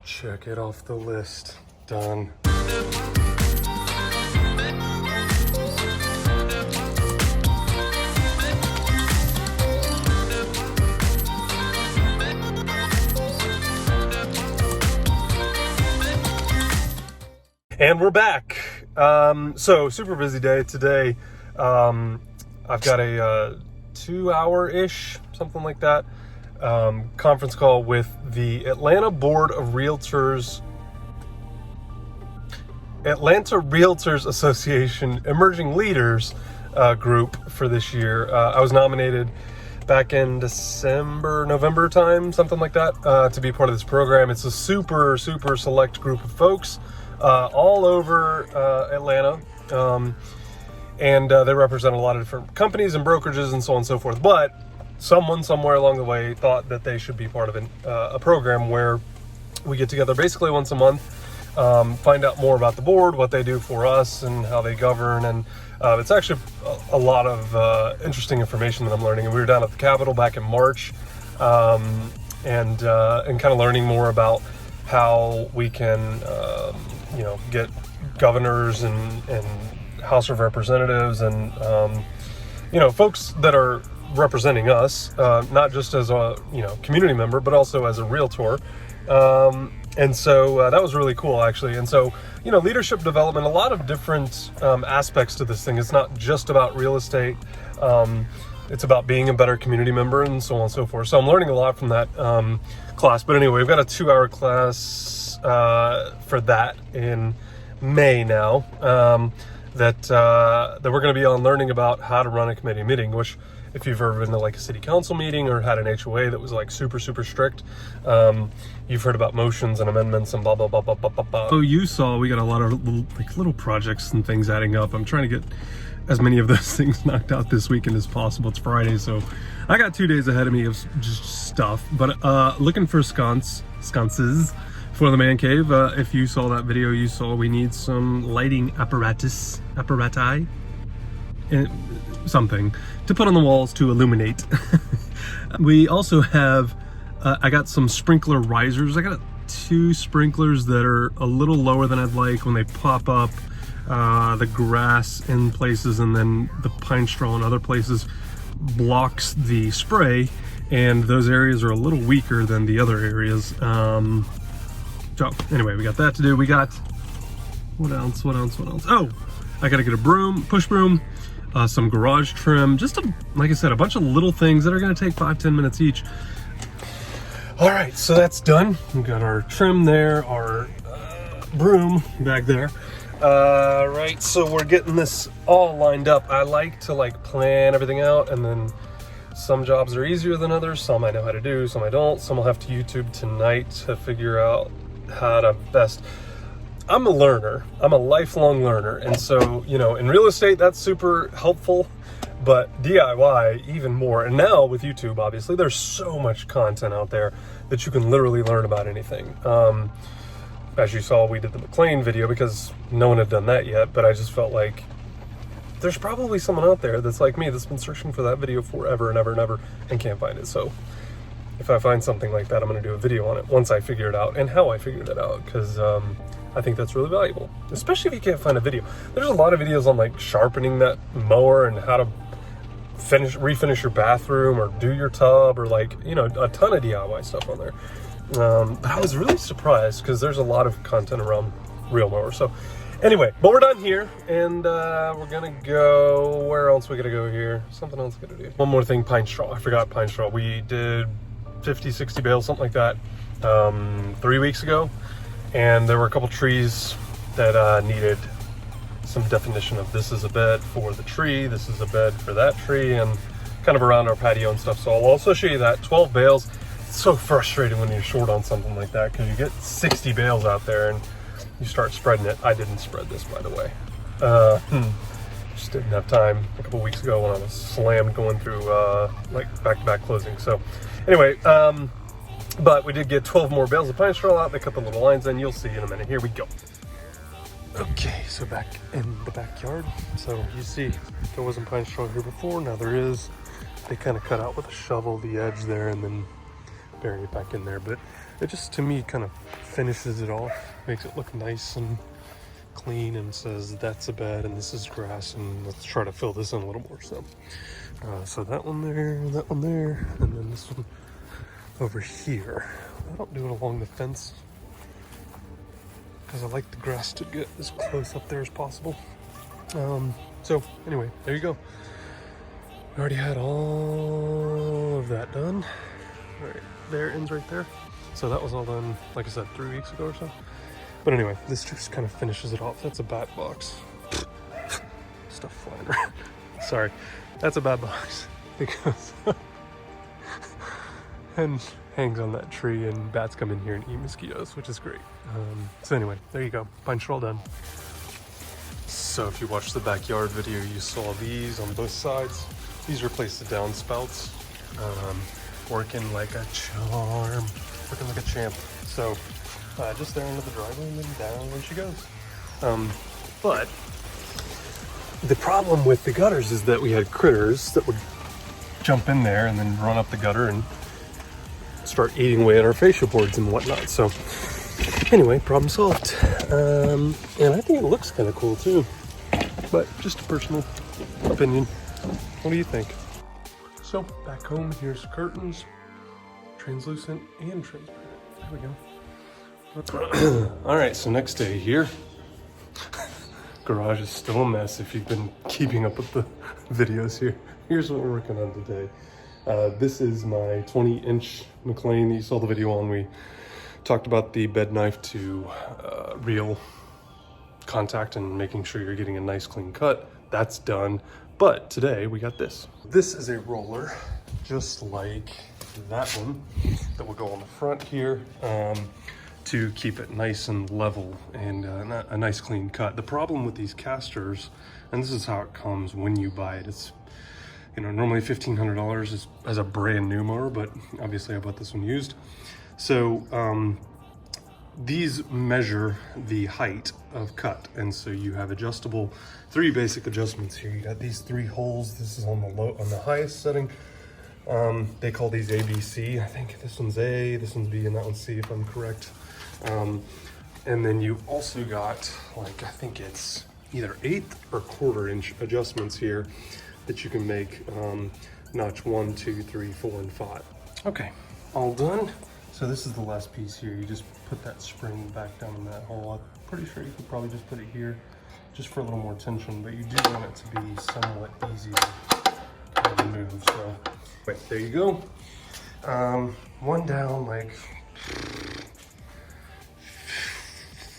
Check it off the list. Done. And we're back. So super busy day today. I've got a 2-hour-ish, something like that, conference call with the Atlanta Realtors Association Emerging Leaders group for this year. I was nominated back in November time, something like that, to be part of this program. It's a super select group of folks all over Atlanta, and they represent a lot of different companies and brokerages and so on and so forth. But someone somewhere along the way thought that they should be part of a program where we get together basically once a month, find out more about the board, what they do for us, and how they govern. And it's actually a lot of interesting information that I'm learning. And we were down at the Capitol back in March, and kind of learning more about how we can get governors and House of Representatives and folks that are representing us, not just as a community member, but also as a realtor. And so that was really cool, actually. And so leadership development, a lot of different aspects to this thing. It's not just about real estate. It's about being a better community member and so on and so forth. So I'm learning a lot from that class. But anyway, we've got a 2-hour class for that in May now, that we're going to be on learning about how to run a committee meeting, which if you've ever been to like a city council meeting or had an HOA that was like super strict, you've heard about motions and amendments and blah, blah, blah, blah, blah, blah, blah. So you saw we got a lot of little projects and things adding up. I'm trying to get as many of those things knocked out this weekend as possible. It's Friday, so I got 2 days ahead of me of just stuff. But looking for sconces for the man cave. If you saw that video, you saw we need some lighting apparati, and something to put on the walls to illuminate. We also have, I got some sprinkler risers. I got 2 sprinklers that are a little lower than I'd like when they pop up. The grass in places and then the pine straw in other places blocks the spray, and those areas are a little weaker than the other areas. So anyway, we got that to do. We got, what else? Oh, I gotta get a broom, push broom, some garage trim, just like I said, a bunch of little things that are gonna take 5-10 minutes each. All right, so that's done. We've got our trim there, our broom back there. Right, so we're getting this all lined up. I like to plan everything out, and then some jobs are easier than others. Some I know how to do, some I don't. Some I'll have to YouTube tonight to figure out how to best. I'm a learner. I'm a lifelong learner. And so, in real estate, that's super helpful, but DIY even more. And now with YouTube, obviously, there's so much content out there that you can literally learn about anything. As you saw, we did the McLean video because no one had done that yet, but I just felt like there's probably someone out there that's like me that's been searching for that video forever and ever and can't find it. So if I find something like that, I'm going to do a video on it once I figure it out and how I figured it out, because I think that's really valuable, especially if you can't find a video. There's a lot of videos on sharpening that mower and how to refinish your bathroom or do your tub, or a ton of DIY stuff on there. But I was really surprised because there's a lot of content around real mowers. So anyway, but we're done here, and we're gonna go, where else we gotta go here? Something else we gotta do. One more thing, pine straw. I forgot pine straw. We did 50-60 bales, something like that, 3 weeks ago, and there were a couple trees that needed some definition of, this is a bed for the tree, this is a bed for that tree, and kind of around our patio and stuff. So I'll also show you that. 12 bales. It's so frustrating when you're short on something like that, because you get 60 bales out there and you start spreading it. I didn't spread this, by the way. Just didn't have time a couple weeks ago when I was slammed going through back-to-back closing. So anyway, but we did get 12 more bales of pine straw out. They cut the little lines in. You'll see in a minute. Here we go. Okay, so back in the backyard. So you see there wasn't pine straw here before. Now there is. They kind of cut out with a shovel the edge there and then bury it back in there. But it just, to me, kind of finishes it off, makes it look nice and clean, and says that's a bed and this is grass, and let's try to fill this in a little more. So so that one there, and then this one over here. I don't do it along the fence because I like the grass to get as close up there as possible. So anyway, there you go. We already had all of that done. All right, there, ends right there. So that was all done, like I said, 3 weeks ago or so. But anyway, this just kind of finishes it off. That's a bat box. Stuff flying around. Sorry, that's a bat box. Because and hangs on that tree, and bats come in here and eat mosquitoes, which is great. So anyway, there you go. Pine straw done. So if you watched the backyard video, you saw these on both sides. These replace the downspouts. Working like a charm, working like a champ. So just there into the driveway and then down she goes. But the problem with the gutters is that we had critters that would jump in there and then run up the gutter and start eating away at our fascia boards and whatnot. So anyway, problem solved. And I think it looks kind of cool too, but just a personal opinion. What do you think? So back home, here's curtains, translucent and transparent. There we go. All right, so next day here. Garage is still a mess if you've been keeping up with the videos here. Here's what we're working on today. This is my 20-inch McLean that you saw the video on. We talked about the bed knife to real contact and making sure you're getting a nice clean cut. That's done. But today we got this. This is a roller, just like that one, that will go on the front here to keep it nice and level and a nice clean cut. The problem with these casters, and this is how it comes when you buy it, it's, you know, normally $1,500 as a brand new mower, but obviously I bought this one used. So these measure the height of cut, and so you have adjustable, 3 basic adjustments here. You got these 3 holes. This is on the highest setting. They call these A, B, C. I think this one's A, this one's B, and that one's C, if I'm correct. And then you also got, like, I think it's either 1/8 or 1/4 inch adjustments here that you can make notch 1, 2, 3, 4, and 5. Okay, all done. So this is the last piece here. You just put that spring back down in that hole. I'm pretty sure you could probably just put it here just for a little more tension, but you do want it to be somewhat easy to remove. So wait, there you go. One down, like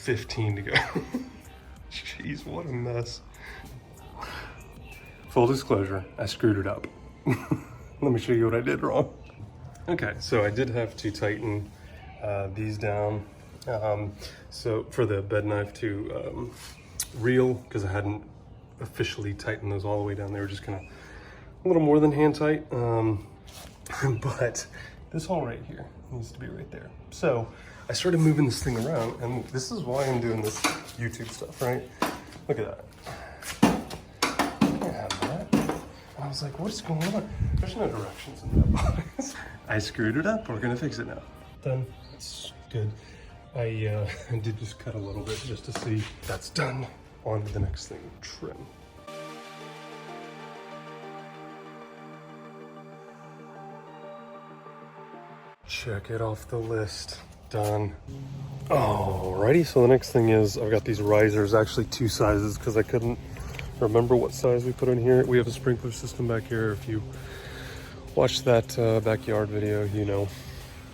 15 to go. Jeez, what a mess. Full disclosure, I screwed it up. Let me show you what I did wrong. Okay, so I did have to tighten these down. So for the bed knife to reel, because I hadn't officially tightened those all the way down. They were just kind of a little more than hand tight. But this hole right here needs to be right there. So I started moving this thing around, and this is why I'm doing this YouTube stuff, right? Look at that. I can't have that. And I was like, what is going on? There's no directions in that box. I screwed it up. We're gonna fix it now. Done. It's good. I did just cut a little bit just to see. That's done. On to the next thing, trim. Check it off the list. Done. Alrighty, so the next thing is I've got these risers, actually 2 sizes, because I couldn't remember what size we put in here. We have a sprinkler system back here. If you watched that backyard video, you know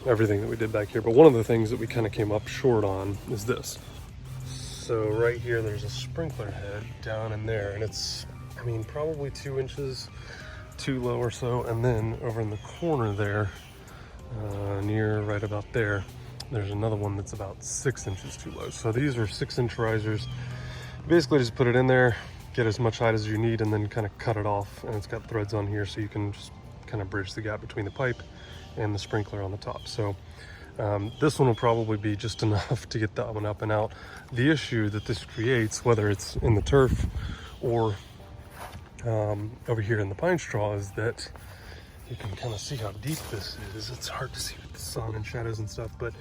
everything that we did back here. But one of the things that we kind of came up short on is this. So right here, there's a sprinkler head down in there, and it's, I mean, probably 2 inches too low or so. And then over in the corner there, near right about there, there's another one that's about 6 inches too low. So these are 6-inch risers. Basically just put it in there, get as much height as you need, and then kind of cut it off. And it's got threads on here, so you can just kind of bridge the gap between the pipe and the sprinkler on the top. So this one will probably be just enough to get that one up and out. The issue that this creates, whether it's in the turf or over here in the pine straw, is that you can kind of see how deep this is. It's hard to see with the sun and shadows and stuff, but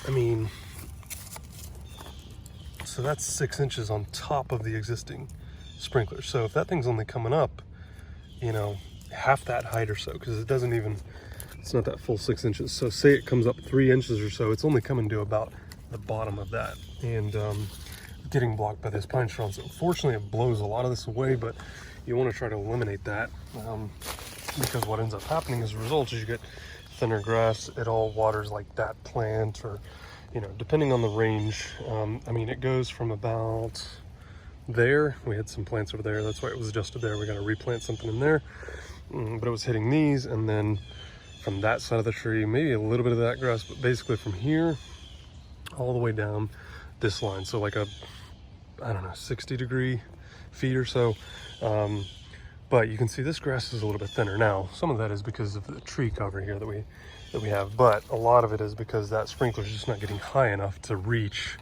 I mean, so that's 6 inches on top of the existing sprinkler. So if that thing's only coming up, you know, half that height or so, because it doesn't even, it's not that full 6 inches. So say it comes up 3 inches or so, it's only coming to about the bottom of that, and getting blocked by this pine straw. So fortunately it blows a lot of this away, but you want to try to eliminate that, because what ends up happening as a result is you get thinner grass. It all waters like that plant, or, you know, depending on the range. I mean, it goes from about there. We had some plants over there, that's why it was adjusted there. We got to replant something in there, but it was hitting these, and then from that side of the tree, maybe a little bit of that grass, but basically from here all the way down this line. So like a, I don't know, 60 feet or so. But you can see this grass is a little bit thinner now. Some of that is because of the tree cover here that we have, but a lot of it is because that sprinkler is just not getting high enough to reach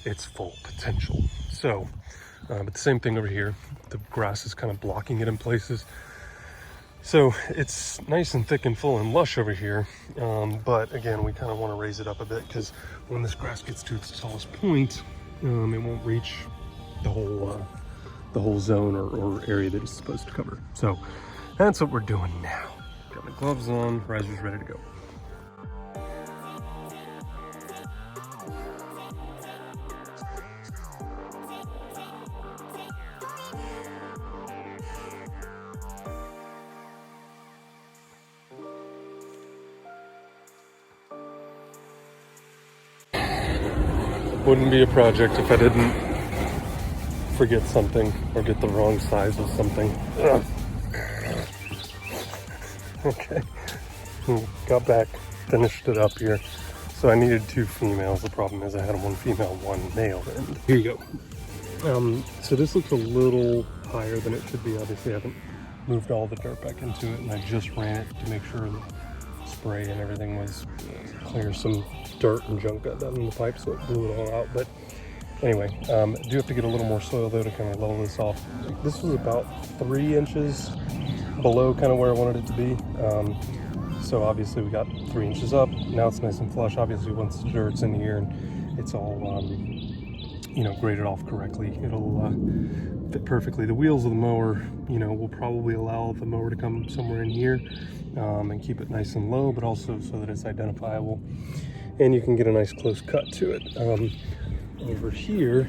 its full potential. So, but the same thing over here. The grass is kind of blocking it in places. So it's nice and thick and full and lush over here, but again, we kind of want to raise it up a bit, because when this grass gets to its tallest point, it won't reach the whole zone or area that it's supposed to cover. So that's what we're doing now. Got my gloves on, riser's ready to go. Wouldn't be a project if I didn't forget something or get the wrong size of something. Ugh. Okay, got back, finished it up here. So I needed 2 females. The problem is I had 1 female, 1 male. And here you go. So this looks a little higher than it should be. Obviously I haven't moved all the dirt back into it, and I just ran it to make sure the spray and everything was clear. Some dirt and junk got done in the pipe, so it blew it all out. But anyway, do have to get a little more soil though to kind of level this off. This was about 3 inches below kind of where I wanted it to be. So obviously we got 3 inches up. Now it's nice and flush. Obviously once the dirt's in here and it's all, you know, graded off correctly, it'll fit perfectly. The wheels of the mower, you know, will probably allow the mower to come somewhere in here and keep it nice and low, but also so that it's identifiable and you can get a nice close cut to it. Over here,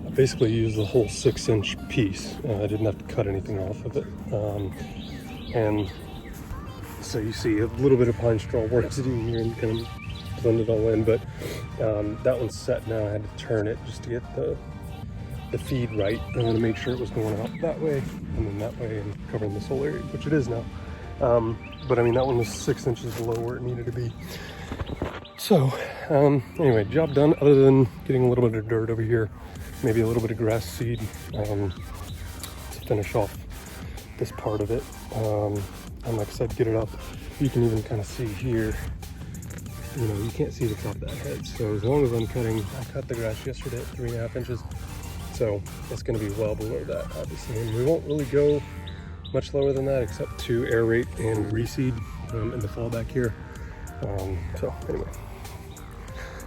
I basically used the whole 6-inch piece. I didn't have to cut anything off of it. And so you see a little bit of pine straw works it in here and kind of blend it all in, but that one's set now. I had to turn it just to get the feed right. I want to make sure it was going out that way and then that way and covering this whole area, which it is now. But I mean, that one was 6 inches below where it needed to be. So anyway, job done, other than getting a little bit of dirt over here, maybe a little bit of grass seed to finish off this part of it. And like I said, get it up. You can even kind of see here, you know, you can't see the top of that head. So as long as I'm cutting, I cut the grass yesterday at 3.5 inches. So it's going to be well below that, obviously. And we won't really go much lower than that except to aerate and reseed in the fall back here. So anyway,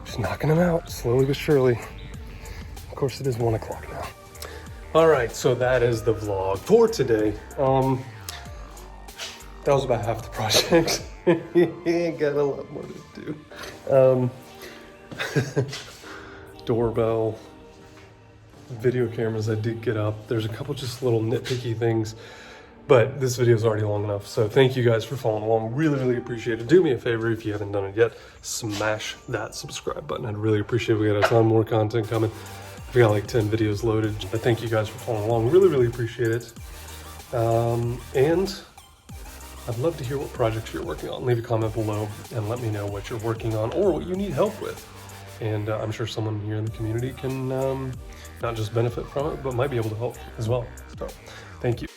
just knocking them out slowly but surely. Of course, it is 1 o'clock now. All right, so that is the vlog for today. That was about half the project. Got a lot more to do. Doorbell, video cameras I did get up. There's a couple just little nitpicky things, but this video is already long enough. So thank you guys for following along. Really, really appreciate it. Do me a favor, if you haven't done it yet, smash that subscribe button. I'd really appreciate it. We got a ton more content coming. We got like 10 videos loaded. But thank you guys for following along. Really, really appreciate it. And I'd love to hear what projects you're working on. Leave a comment below and let me know what you're working on or what you need help with. And I'm sure someone here in the community can not just benefit from it, but might be able to help as well. So thank you.